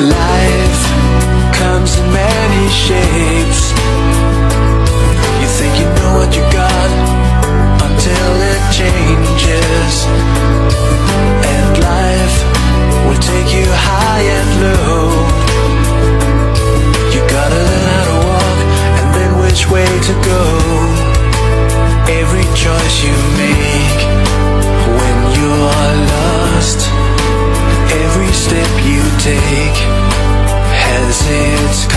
Life comes in many shapes. You think you know what you got until it changes. And life will take you high and low. You gotta learn how to walk and then which way to go. Every choice you make when you are lost, every step you take has its